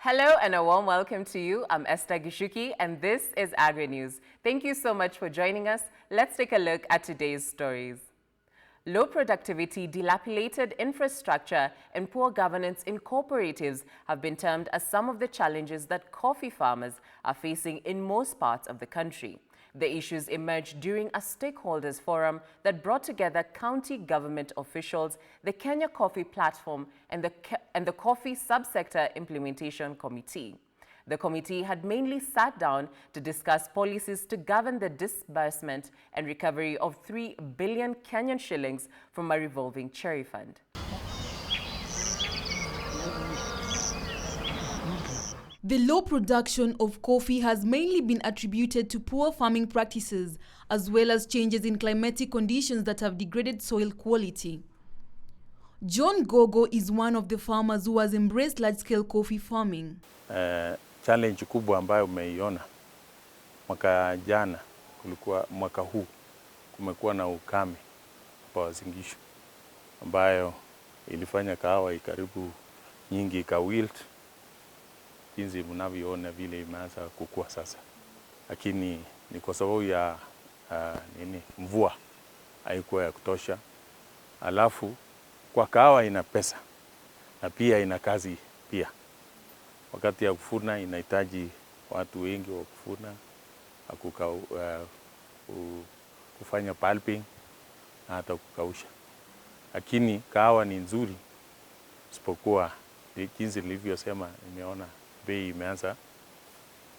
Hello and a warm welcome to you. I'm Esther Gishuki and this is Agri News. Thank you so much for joining us. Let's take a look at today's stories. Low productivity, dilapidated infrastructure, and poor governance in cooperatives have been termed as some of the challenges that coffee farmers are facing in most parts of the country. The issues emerged during a stakeholders forum that brought together county government officials, the Kenya Coffee Platform, and the Coffee Subsector Implementation Committee. The committee had mainly sat down to discuss policies to govern the disbursement and recovery of 3 billion Kenyan shillings from a revolving cherry fund. The low production of coffee has mainly been attributed to poor farming practices, as well as changes in climatic conditions that have degraded soil quality. John Gogo is one of the farmers who has embraced large-scale coffee farming. Challenge kubwa ambayo umeiona mwaka jana, mwaka huu kumekuwa na ukame kwa Uasin Gishu ambayo ilifanya kahawa karibu nyingi ikawilt, jinsi mnavyoona vile imeanza kukua sasa, lakini ni kwa sababu ya mvua haikuwa ya kutosha. Alafu kwa kahawa ina pesa na pia ina kazi pia. Wakati ya kufuna inahitaji watu wengi wa kufuna, kufanya pulping na hata kukausha. Lakini kahawa ni nzuri, isipokuwa jinsi nilivyosema, nimeona bei imeanza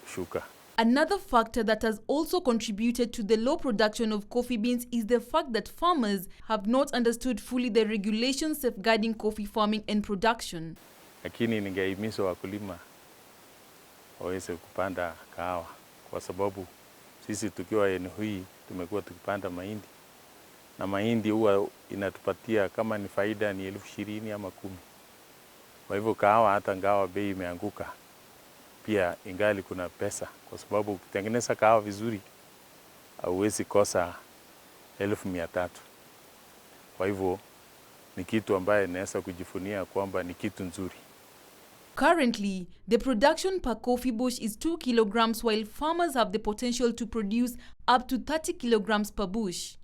kushuka. Another factor that has also contributed to the low production of coffee beans is the fact that farmers have not understood fully the regulations safeguarding coffee farming and production. Lakini ningehimiza wakulima waweze kupanda kahawa, kwa sababu sisi tukiwa eneo hii tumekuwa tukipanda mahindi, na mahindi huwa inatupatia kama ni faida ni 20,000 ama 10,000. Kwa hivyo kahawa hata ngawa bei imeanguka, pia ingali kuna pesa, kwa sababu ukitengeneza kahawa vizuri hauwezi kosa 1,300. Kwa hivyo ni kitu ambaye naweza kujifunia kwamba ni kitu nzuri. Currently, the production per coffee bush is 2 kilograms, while farmers have the potential to produce up to 30 kilograms per bush.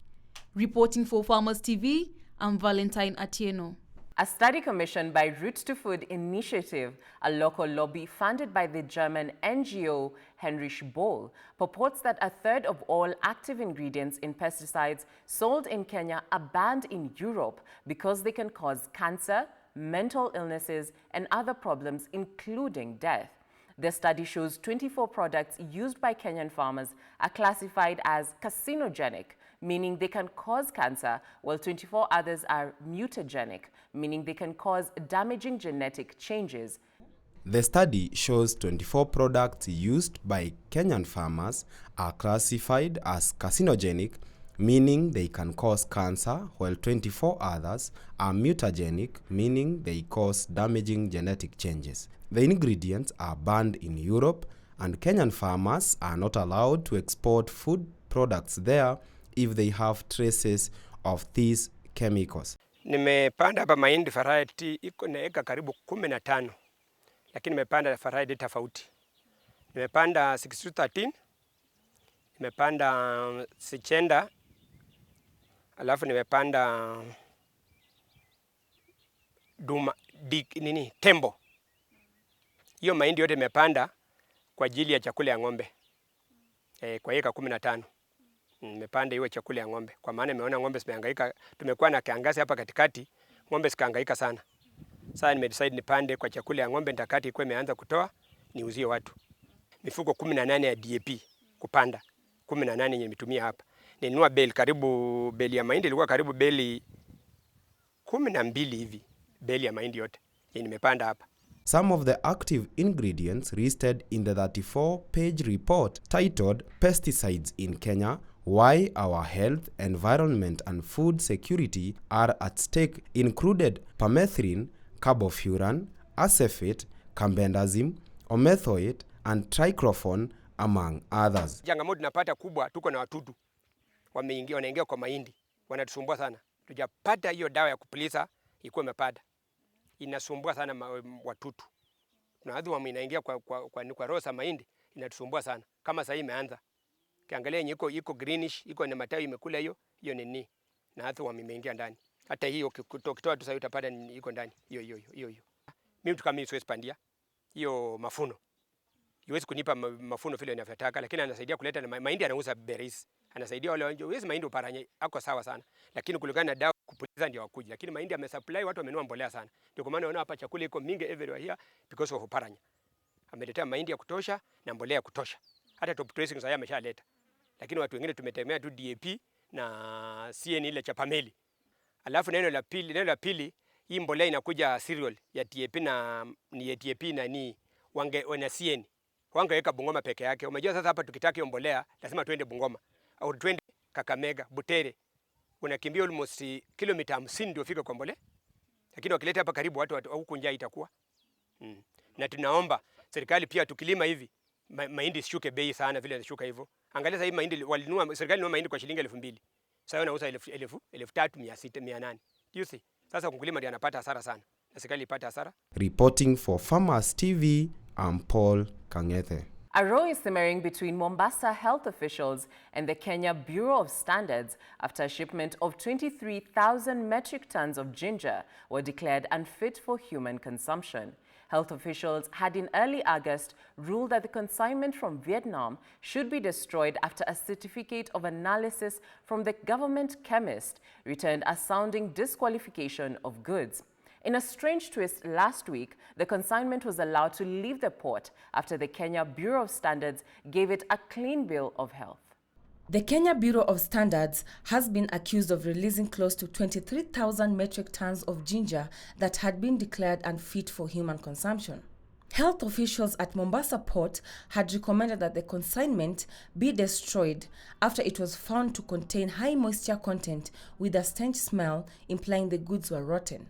Reporting for Farmers TV, I'm Valentine Atieno. A study commissioned by Roots to Food Initiative, a local lobby funded by the German NGO Heinrich Böll, purports that a third of all active ingredients in pesticides sold in Kenya are banned in Europe because they can cause cancer, mental illnesses, and other problems, including death. The study shows 24 products used by Kenyan farmers are classified as carcinogenic, meaning they can cause cancer, while 24 others are mutagenic, meaning they can cause damaging genetic changes. The study shows 24 products used by Kenyan farmers are classified as carcinogenic, meaning they can cause cancer, while 24 others are mutagenic, meaning they cause damaging genetic changes. The ingredients are banned in Europe, and Kenyan farmers are not allowed to export food products there if they have traces of these chemicals. Nimepanda hapa mahindi variety iko na eka karibu 15, lakini nimepanda variety tofauti. Nimepanda 6213, nimepanda Sichenda, alafu nimepanda Tembo. Hiyo mahindi yote nimepanda kwa ajili ya chakula ya ng'ombe. Kwa eka 15. Nimepanda iwe chakula ya ng'ombe. Kwa maana nimeona ng'ombe zimehangaika, tumekuwa na kiangazi hapa katikati, ng'ombe zikahangaika sana. Sasa nimedecide nipande kwa chakula ya ng'ombe, nitakati ikuwe imeanza kutoa niuzie watu. Mifuko 18 ya DAP kupanda. 18 yenye nimetumia hapa. Ninunua bale, karibu bale ya mahindi ilikuwa karibu bale 12 hivi. Bale ya mahindi yote yenye nimepanda hapa. Some of the active ingredients listed in the 34-page report titled Pesticides in Kenya: Why Our Health, Environment and Food Security Are at Stake included permethrin, carbofuran, acephate, carbendazim, omethoate and triclophon among others. Changamoto tunapata kubwa, tuko na wadudu wanaingia kwa mahindi, wanatusumbua sana. Tujapata hiyo dawa ya kupuliza ikuwa imepata. Inasumbua sana watutu. Kuna earthworm inaingia kwa row za mahindi, inatusumbua sana. Kama sasa imeanza. Kiangalia yenye iko greenish, iko na matawi imekula hiyo nini. Na earthworm imeingia ndani. Hata hiyo ukitoa tu sasa utapata iko ndani. Hiyo. Mimi mtu kama mimi siwezi pandia hiyo mafuno. Iwezi kunipa mafuno vile ninavyotaka, lakini anasaidia kuleta na mahindi, anauza berries. Anasaidia wale wanje, hizi mahindi uparanye ako sawa sana. Lakini kulingana na dawa kupuliza ndio wakuja. Lakini mahindi amesupply, watu wamenunua mbolea sana. Ndio kwa maana unaona hapa chakula iko mingi everywhere here because of uparanya. Ameletea mahindi ya kutosha na mbolea ya kutosha. Hata top dressing sasa ameshaleta. Lakini watu wengine tumetegemea tu DAP na CN ile cha pameli. Alafu neno la pili, hii mbolea inakuja cereal ya DAP na ni DAP na ni wana CN. Wangeweka Bungoma peke yake. Umejua sasa hapa tukitaka hiyo mbolea lazima tuende Bungoma au twende Kakamega, Butere. Unakimbia almost kilomita 50 ndio ufike kwa mbolea. Lakini wakileta hapa karibu watu huku njaa itakuwa. Na tunaomba serikali pia tukilima hivi mahindi sishuke bei sana vile inashuka hivyo. Angalia sasa hii mahindi walinunua, serikali inunua mahindi kwa shilingi 2,000. Sasa wanauza 3,600-800. You see? Sasa mkulima ndiye anapata hasara sana. Na serikali ipata hasara. Reporting for Farmers TV, I'm Paul Kangethe. A row is simmering between Mombasa health officials and the Kenya Bureau of Standards after a shipment of 23,000 metric tons of ginger were declared unfit for human consumption. Health officials had in early August ruled that the consignment from Vietnam should be destroyed after a certificate of analysis from the government chemist returned a sounding disqualification of goods. In a strange twist last week, the consignment was allowed to leave the port after the Kenya Bureau of Standards gave it a clean bill of health. The Kenya Bureau of Standards has been accused of releasing close to 23,000 metric tons of ginger that had been declared unfit for human consumption. Health officials at Mombasa Port had recommended that the consignment be destroyed after it was found to contain high moisture content with a stench smell, implying the goods were rotten.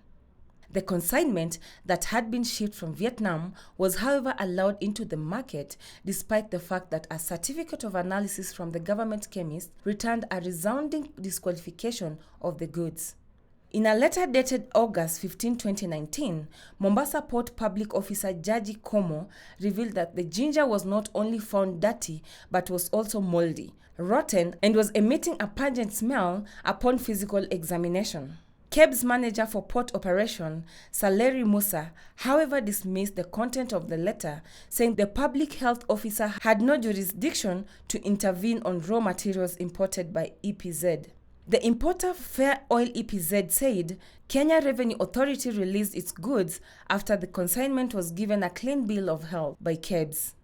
The consignment that had been shipped from Vietnam was, however, allowed into the market despite the fact that a certificate of analysis from the government chemist returned a resounding disqualification of the goods. In a letter dated August 15, 2019, Mombasa Port Public Officer Jaji Komo revealed that the ginger was not only found dirty but was also moldy, rotten, and was emitting a pungent smell upon physical examination. KEB's manager for port operation, Saleri Musa, however, dismissed the content of the letter, saying the public health officer had no jurisdiction to intervene on raw materials imported by EPZ. The importer Fair Oil EPZ said Kenya Revenue Authority released its goods after the consignment was given a clean bill of health by KEBS.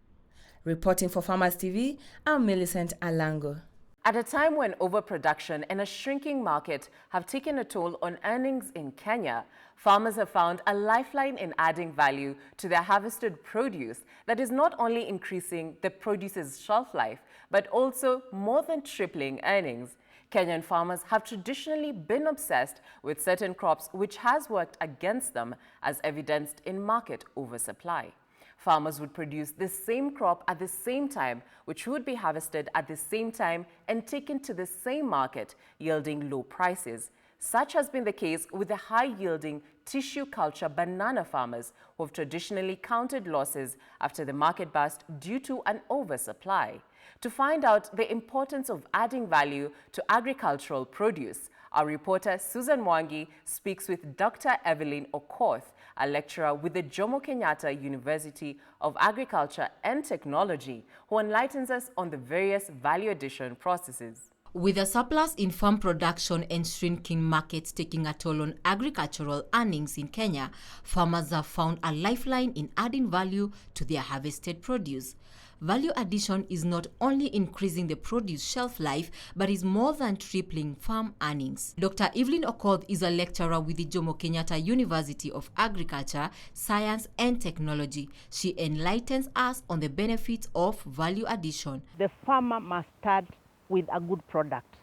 Reporting for Farmers TV, I'm Millicent Alango. At a time when overproduction and a shrinking market have taken a toll on earnings in Kenya, farmers have found a lifeline in adding value to their harvested produce that is not only increasing the produce's shelf life, but also more than tripling earnings. Kenyan farmers have traditionally been obsessed with certain crops, which has worked against them, as evidenced in market oversupply. Farmers would produce the same crop at the same time, which would be harvested at the same time and taken to the same market, yielding low prices. Such has been the case with the high-yielding tissue culture banana farmers who have traditionally counted losses after the market bust due to an oversupply. To find out the importance of adding value to agricultural produce, our reporter Susan Mwangi speaks with Dr. Evelyn Okoth, a lecturer with the Jomo Kenyatta University of Agriculture and Technology, who enlightens us on the various value addition processes. With a surplus in farm production and shrinking markets taking a toll on agricultural earnings in Kenya, farmers have found a lifeline in adding value to their harvested produce. Value addition is not only increasing the produce shelf life, but is more than tripling farm earnings. Dr. Evelyn Okoth is a lecturer with the Jomo Kenyatta University of Agriculture, Science and Technology. She enlightens us on the benefits of value addition. The farmer must start with a good product.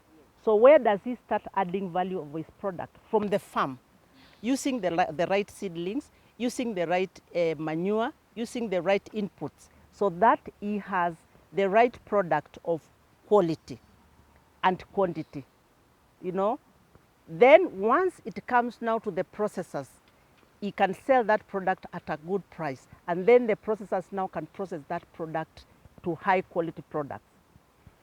So where does he start adding value of his product? From the farm, using the right seedlings, using the right manure, using the right inputs, so that he has the right product of quality and quantity, you know. Then once it comes now to the processors, he can sell that product at a good price. And then the processors now can process that product to high quality products,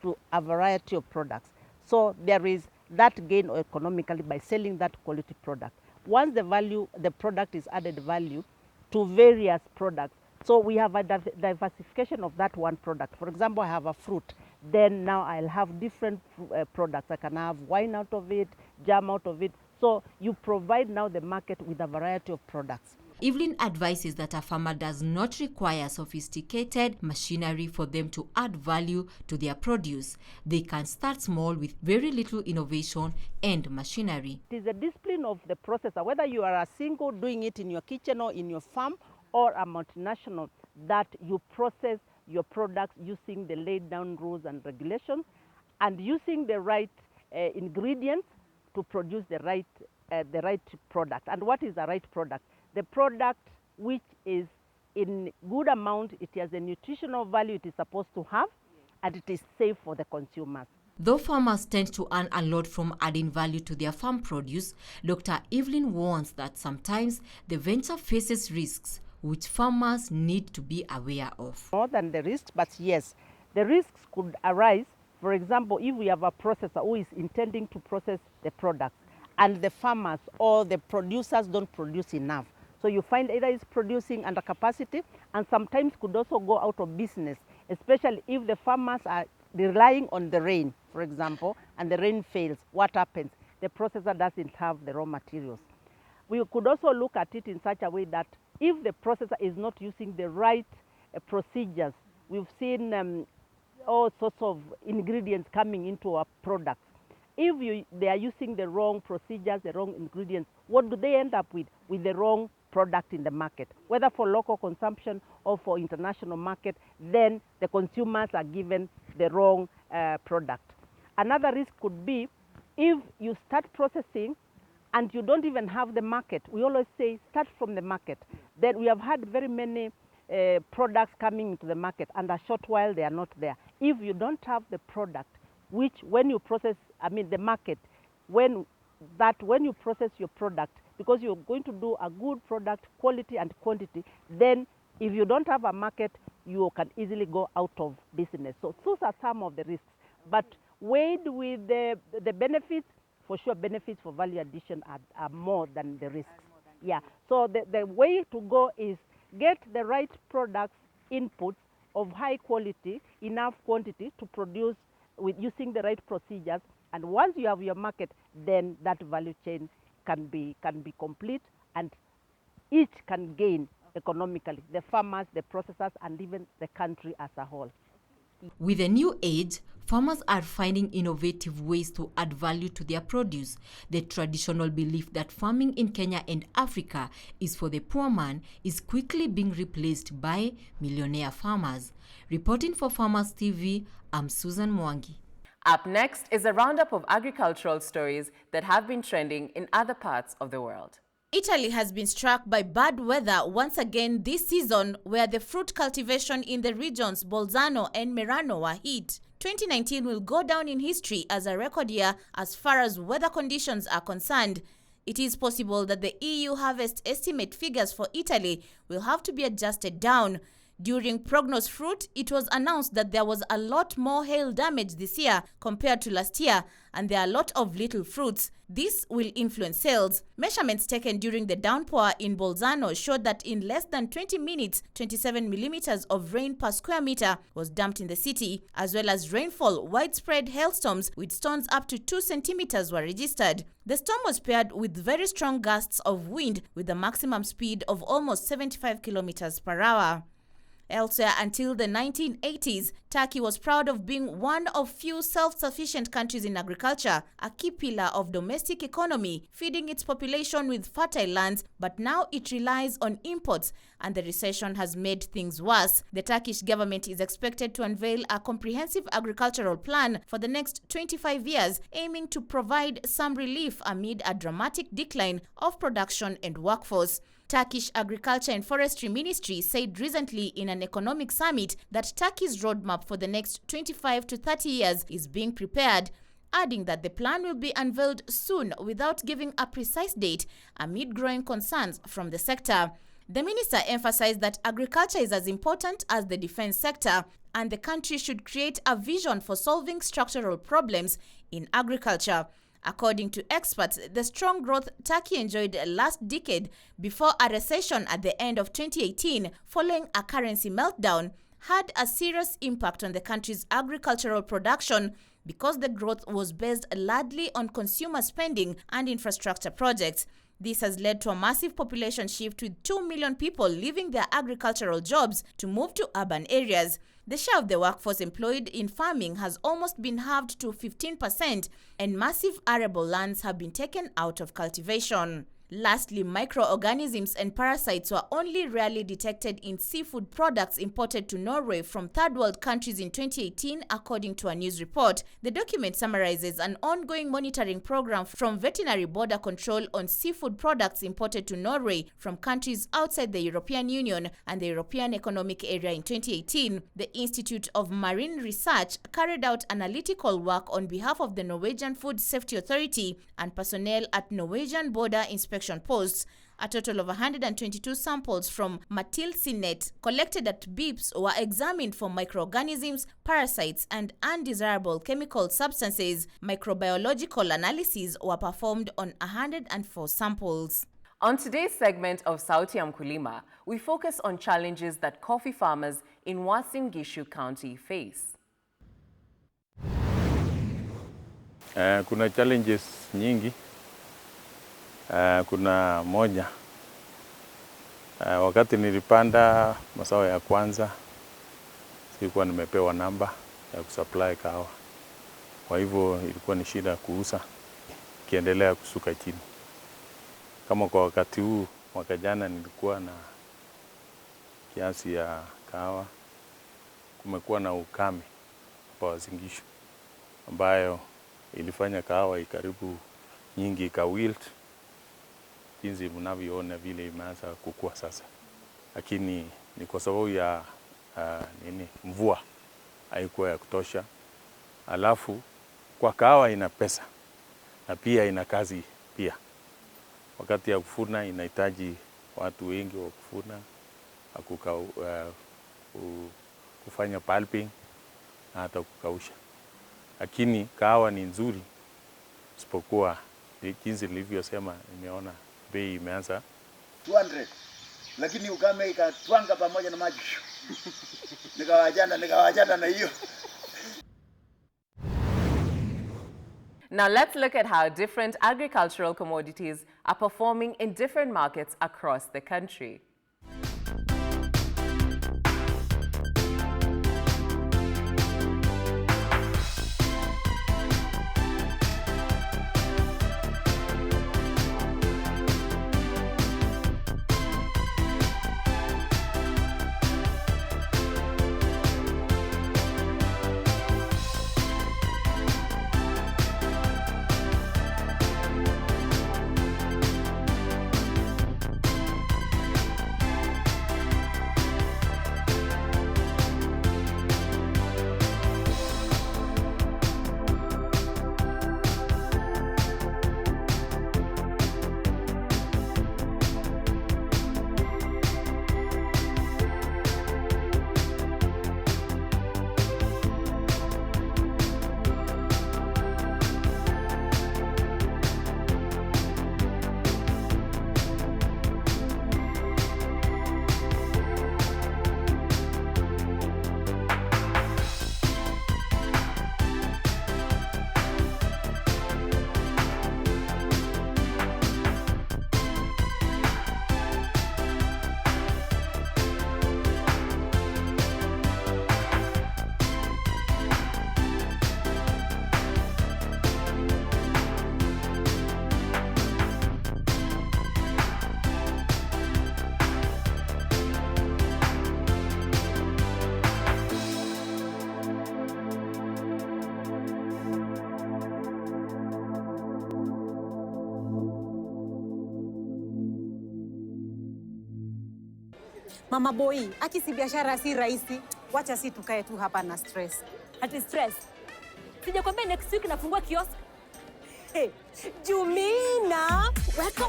to a variety of products. So there is that gain economically by selling that quality product. Once the product is added value to various products, so we have a diversification of that one product. For example, I have a fruit, then now I'll have different products. I can have wine out of it, jam out of it. So you provide now the market with a variety of products. Evelyn advises that a farmer does not require sophisticated machinery for them to add value to their produce. They can start small with very little innovation and machinery. It is a discipline of the processor, whether you are a single doing it in your kitchen or in your farm, or a multinational, that you process your products using the laid down rules and regulations and using the right ingredients to produce the right product. And what is the right product? The product which is in good amount, it has the nutritional value it is supposed to have, and it is safe for the consumers. Though farmers tend to earn a lot from adding value to their farm produce, Dr. Evelyn warns that sometimes the venture faces risks which farmers need to be aware of. More than the risks, but yes, the risks could arise. For example, if we have a processor who is intending to process the product and the farmers or the producers don't produce enough. So you find either it's producing under capacity and sometimes could also go out of business, especially if the farmers are relying on the rain, for example, and the rain fails. What happens? The processor doesn't have the raw materials. We could also look at it in such a way that if the processor is not using the right procedures, we've seen all sorts of ingredients coming into our products. If they are using the wrong procedures, the wrong ingredients, what do they end up with? With the wrong product in the market, whether for local consumption or for international market, then the consumers are given the wrong product. Another risk could be if you start processing and you don't even have the market. We always say start from the market. Then we have had very many products coming into the market, and a short while they are not there. If you don't have the product, which when you process, the market, when you process your product, because you're going to do a good product, quality and quantity, then if you don't have a market, you can easily go out of business. So those are some of the risks. But weighed with the benefits, for sure benefits for value addition are more than the risks. Yeah. So the way to go is get the right products, inputs of high quality, enough quantity to produce with using the right procedures. And once you have your market, then that value chain can be complete, and each can gain economically, the farmers, the processors, and even the country as a whole. With a new age, farmers are finding innovative ways to add value to their produce. The traditional belief that farming in Kenya and Africa is for the poor man is quickly being replaced by millionaire farmers. Reporting for Farmers TV, I'm Susan Mwangi. Up next is a roundup of agricultural stories that have been trending in other parts of the world. Italy has been struck by bad weather once again this season, where the fruit cultivation in the regions Bolzano and Merano were hit. 2019 will go down in history as a record year as far as weather conditions are concerned. It is possible that the EU harvest estimate figures for Italy will have to be adjusted down. During Prognos Fruit, it was announced that there was a lot more hail damage this year compared to last year, and there are a lot of little fruits. This will influence sales. Measurements taken during the downpour in Bolzano showed that in less than 20 minutes, 27 millimeters of rain per square meter was dumped in the city, as well as rainfall. Widespread hailstorms with storms up to 2 centimeters were registered. The storm was paired with very strong gusts of wind with a maximum speed of almost 75 kilometers per hour. Elsewhere, until the 1980s, Turkey was proud of being one of few self-sufficient countries in agriculture, a key pillar of domestic economy, feeding its population with fertile lands, but now it relies on imports, and the recession has made things worse. The Turkish government is expected to unveil a comprehensive agricultural plan for the next 25 years, aiming to provide some relief amid a dramatic decline of production and workforce. Turkish Agriculture and Forestry Ministry said recently in an economic summit that Turkey's roadmap for the next 25 to 30 years is being prepared. adding that the plan will be unveiled soon without giving a precise date amid growing concerns from the sector. The minister emphasized that agriculture is as important as the defense sector, and the country should create a vision for solving structural problems in agriculture. According to experts, the strong growth Turkey enjoyed last decade before a recession at the end of 2018 following a currency meltdown had a serious impact on the country's agricultural production because the growth was based largely on consumer spending and infrastructure projects. This has led to a massive population shift, with 2 million people leaving their agricultural jobs to move to urban areas. The share of the workforce employed in farming has almost been halved to 15%, and massive arable lands have been taken out of cultivation. Lastly, microorganisms and parasites were only rarely detected in seafood products imported to Norway from third world countries in 2018, according to a news report. The document summarizes an ongoing monitoring program from Veterinary Border Control on seafood products imported to Norway from countries outside the European Union and the European Economic Area in 2018. The Institute of Marine Research carried out analytical work on behalf of the Norwegian Food Safety Authority and personnel at Norwegian border inspection posts. A total of 122 samples from Matilsynet collected at BIPs were examined for microorganisms, parasites, and undesirable chemical substances. Microbiological analyses were performed on 104 samples. On today's segment of Sauti ya Mkulima, we focus on challenges that coffee farmers in Uasin Gishu County face. Kuna challenges nyingi. Kuna moja, wakati nilipanda mazao ya kwanza sikuwa nimepewa namba ya kusupply kahawa. Kwa hivyo ilikuwa ni shida kuuza, kiendelea kusuka chini. Kama kwa wakati huu mwaka jana nilikuwa na kiasi ya kahawa, kumekuwa na ukame hapa Uasin Gishu ambayo ilifanya kahawa ikaribu nyingi ikawilt, jinsi mnavyoona vile imeanza kukua sasa. Lakini ni kwa sababu ya mvua haikuwa ya kutosha. Alafu kwa kahawa ina pesa na pia ina kazi pia. Wakati ya kufuna inahitaji watu wengi wa kufuna, kufanya pulping na hata kukausha. Lakini kahawa ni nzuri, isipokuwa jinsi nilivyosema, nimeona bei imeanza 200, lakini ukame ikatwanga pamoja na maji. Nikawajana na hiyo. Now let's look at how different agricultural commodities are performing in different markets across the country. Mama boy, aki si biashara si rahisi. Wacha si tukae tu hapa na stress. Ati stress? Sijakwambia next week nafungua kiosk. Hey, Jumina, weka.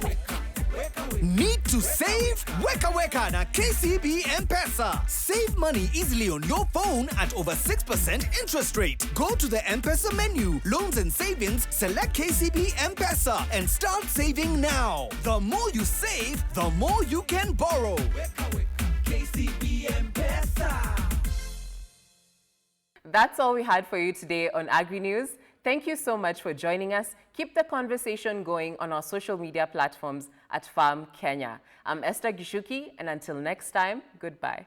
Need to save? Weka na KCB M-Pesa. Save money easily on your phone at over 6% interest rate. Go to the M-Pesa menu, loans and savings, select KCB M-Pesa and start saving now. The more you save, the more you can borrow. Weka, KCB M-Pesa. That's all we had for you today on Agri News. Thank you so much for joining us. Keep the conversation going on our social media platforms at Farm Kenya. I'm Esther Gishuki, and until next time, goodbye.